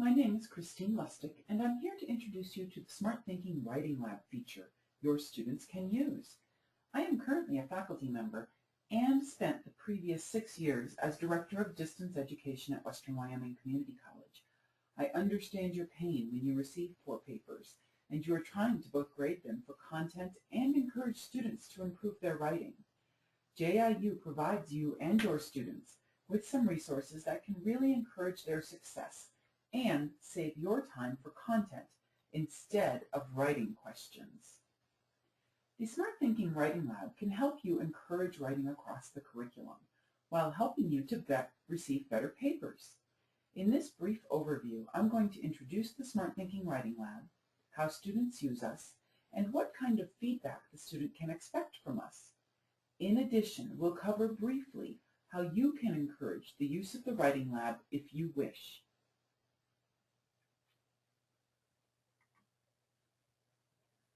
My name is Christine Lustick, and I'm here to introduce you to the Smarthinking Writing Lab feature your students can use. I am currently a faculty member and spent the previous 6 years as Director of Distance Education at Western Wyoming Community College. I understand your pain when you receive poor papers, and you are trying to both grade them for content and encourage students to improve their writing. JIU provides you and your students with some resources that can really encourage their success and save your time for content instead of writing questions. The Smarthinking Writing Lab can help you encourage writing across the curriculum while helping you to receive better papers. In this brief overview, I'm going to introduce the Smarthinking Writing Lab, how students use us, and what kind of feedback the student can expect from us. In addition, we'll cover briefly how you can encourage the use of the Writing Lab if you wish.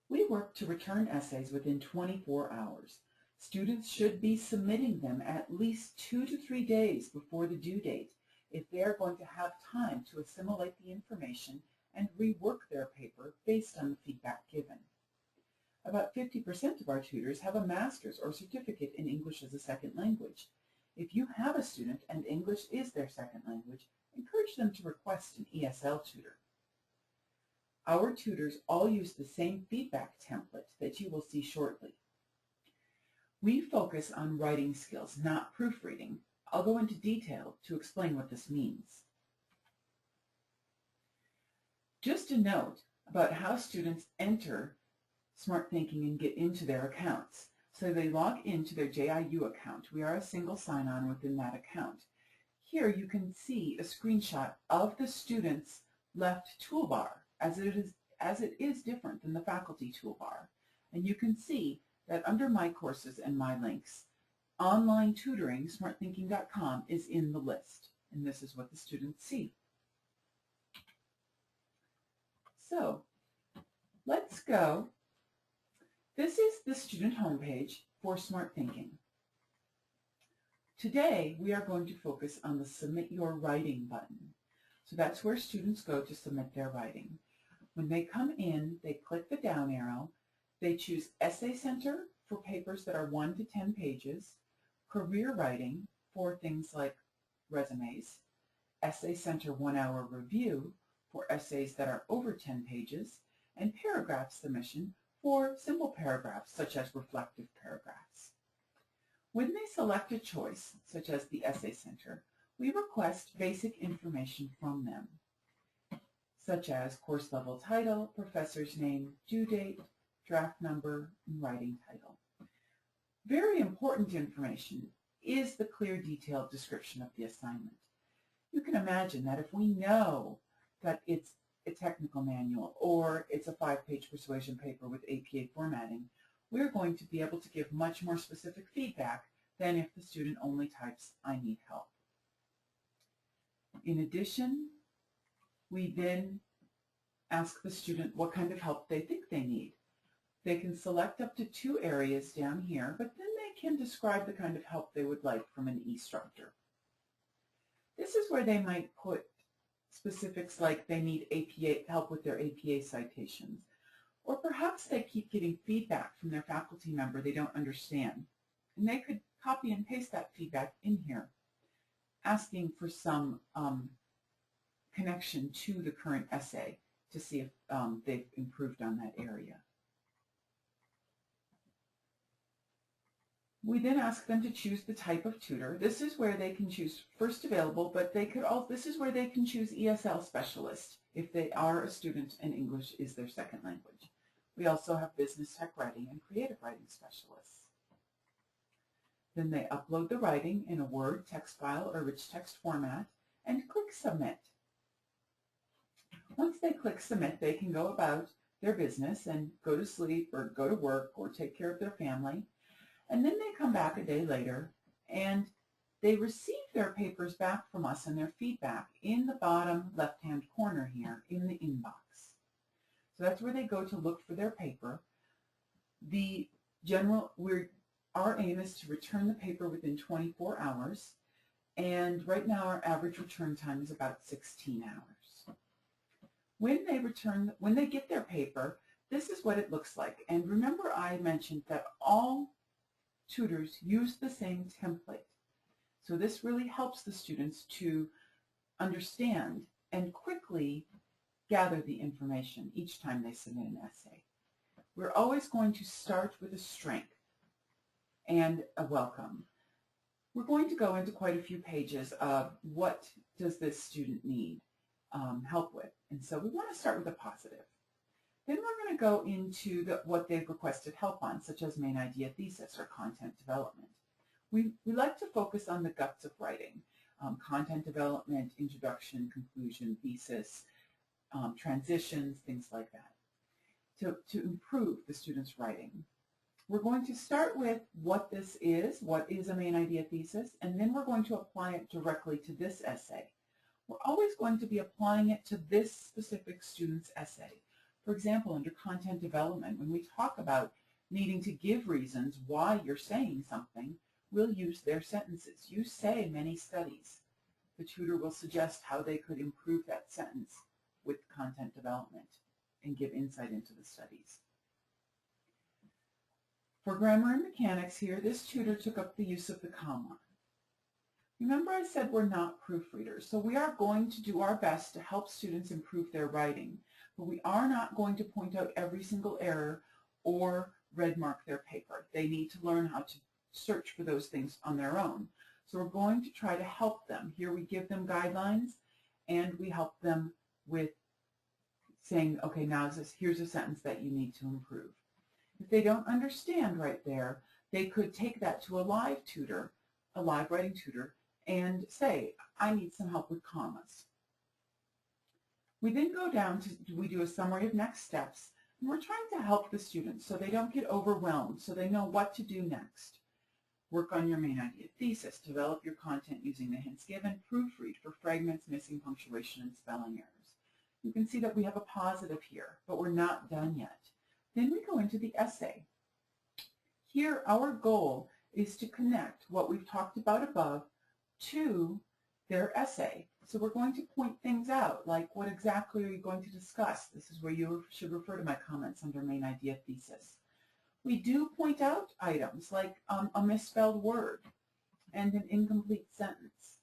We work to return essays within 24 hours. Students should be submitting them at least 2 to 3 days before the due date if they are going to have time to assimilate the information and rework their paper based on the feedback given. About 50% of our tutors have a master's or certificate in English as a second language. If you have a student and English is their second language, encourage them to request an ESL tutor. Our tutors all use the same feedback template that you will see shortly. We focus on writing skills, not proofreading. I'll go into detail to explain what this means. Just a note about how students enter Smarthinking and get into their accounts. So they log into their JIU account. We are a single sign-on within that account. Here you can see a screenshot of the student's left toolbar, as it is different than the faculty toolbar. And you can see that under My Courses and My Links, online tutoring, smarthinking.com, is in the list. And this is what the students see. So let's go. This is the student homepage for Smarthinking. Today, we are going to focus on the Submit Your Writing button. So that's where students go to submit their writing. When they come in, they click the down arrow. They choose Essay Center for papers that are 1 to 10 pages, Career Writing for things like resumes, Essay Center 1-hour Review for essays that are over 10 pages, and Paragraph Submission for simple paragraphs such as reflective paragraphs. When they select a choice, such as the Essay Center, we request basic information from them, such as course level title, professor's name, due date, draft number, and writing title. Very important information is the clear, detailed description of the assignment. You can imagine that if we know that it's a technical manual or it's a 5-page persuasion paper with APA formatting, we're going to be able to give much more specific feedback than if the student only types, "I need help." In addition, we then ask the student what kind of help they think they need. They can select up to 2 areas down here, but then they can describe the kind of help they would like from an instructor. This is where they might put specifics like they need APA help with their APA citations, or perhaps they keep getting feedback from their faculty member they don't understand, and they could copy and paste that feedback in here, asking for some connection to the current essay to see if they've improved on that area. We then ask them to choose the type of tutor. This is where they can choose first available, but they could also, this is where they can choose ESL specialist if they are a student and English is their second language. We also have business tech writing and creative writing specialists. Then they upload the writing in a Word, text file, or rich text format and click Submit. Once they click Submit, they can go about their business and go to sleep or go to work or take care of their family. And then they come back a day later and they receive their papers back from us and their feedback in the bottom left-hand corner here in the inbox. So that's where they go to look for their paper. Our aim is to return the paper within 24 hours, and right now our average return time is about 16 hours. When they get their paper, this is what it looks like. And remember, I mentioned that all tutors use the same template. So this really helps the students to understand and quickly gather the information each time they submit an essay. We're always going to start with a strength and a welcome. We're going to go into quite a few pages of what does this student need help with. And so we want to start with a positive. Then we're going to go into what they've requested help on, such as main idea thesis or content development. We like to focus on the guts of writing, content development, introduction, conclusion, thesis, transitions, things like that, to improve the student's writing. We're going to start with what is a main idea thesis, and then we're going to apply it directly to this essay. We're always going to be applying it to this specific student's essay. For example, under content development, when we talk about needing to give reasons why you're saying something, we'll use their sentences. You say many studies. The tutor will suggest how they could improve that sentence with content development and give insight into the studies. For grammar and mechanics here, this tutor took up the use of the comma. Remember, I said we're not proofreaders, so we are going to do our best to help students improve their writing, but we are not going to point out every single error or red mark their paper. They need to learn how to search for those things on their own. So we're going to try to help them. Here we give them guidelines, and we help them with saying, okay, now here's a sentence that you need to improve. If they don't understand right there, they could take that to a live tutor, a live writing tutor, and say, I need some help with commas. We then go down to, we do a summary of next steps, and we're trying to help the students so they don't get overwhelmed, so they know what to do next. Work on your main idea thesis, develop your content using the hints given, proofread for fragments, missing punctuation, and spelling errors. You can see that we have a positive here, but we're not done yet. Then we go into the essay. Here, our goal is to connect what we've talked about above to their essay. So we're going to point things out, like what exactly are you going to discuss? This is where you should refer to my comments under main idea thesis. We do point out items like a misspelled word and an incomplete sentence.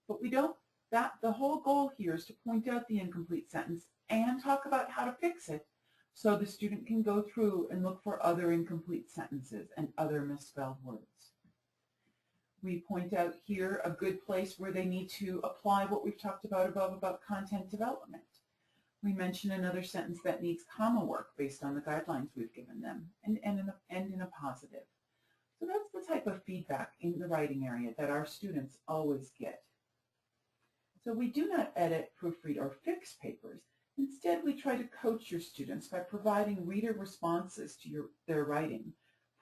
But we don't, the whole goal here is to point out the incomplete sentence and talk about how to fix it so the student can go through and look for other incomplete sentences and other misspelled words. We point out here a good place where they need to apply what we've talked about above about content development. We mention another sentence that needs comma work based on the guidelines we've given them, and in a positive. So that's the type of feedback in the writing area that our students always get. So we do not edit, proofread, or fix papers. Instead, we try to coach your students by providing reader responses to their writing,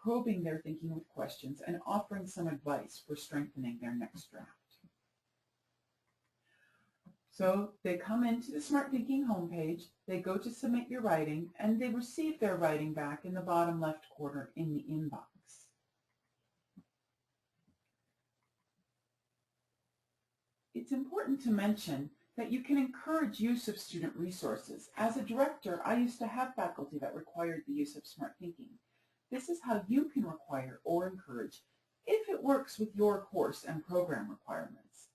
probing their thinking with questions, and offering some advice for strengthening their next draft. So they come into the Smarthinking homepage, they go to submit your writing, and they receive their writing back in the bottom left corner in the inbox. It's important to mention that you can encourage use of student resources. As a director, I used to have faculty that required the use of Smarthinking. This is how you can require or encourage if it works with your course and program requirements.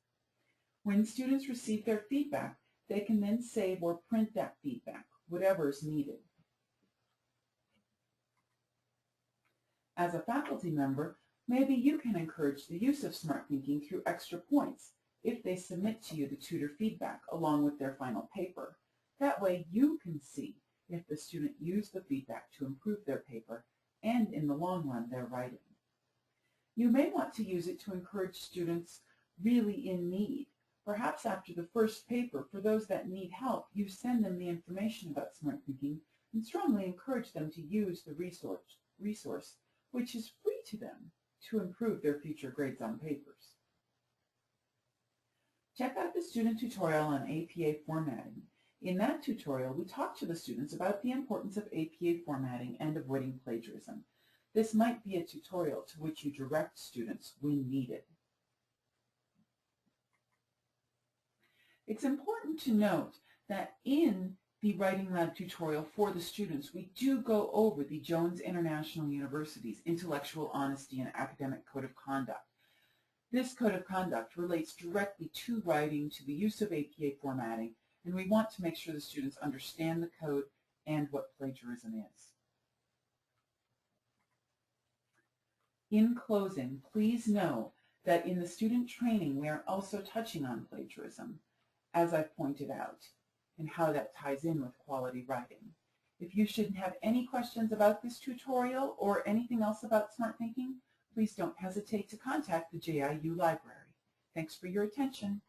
When students receive their feedback, they can then save or print that feedback, whatever is needed. As a faculty member, maybe you can encourage the use of Smarthinking through extra points if they submit to you the tutor feedback along with their final paper. That way you can see if the student used the feedback to improve their paper and, in the long run, their writing. You may want to use it to encourage students really in need. Perhaps after the first paper, for those that need help, you send them the information about Smarthinking and strongly encourage them to use the resource, which is free to them, to improve their future grades on papers. Check out the student tutorial on APA formatting. In that tutorial, we talk to the students about the importance of APA formatting and avoiding plagiarism. This might be a tutorial to which you direct students when needed. It's important to note that in the Writing Lab tutorial for the students, we do go over the Jones International University's Intellectual Honesty and Academic Code of Conduct. This code of conduct relates directly to writing, to the use of APA formatting, and we want to make sure the students understand the code and what plagiarism is. In closing, please know that in the student training we are also touching on plagiarism, as I've pointed out, and how that ties in with quality writing. If you should have any questions about this tutorial or anything else about smart thinking, please don't hesitate to contact the JIU Library. Thanks for your attention.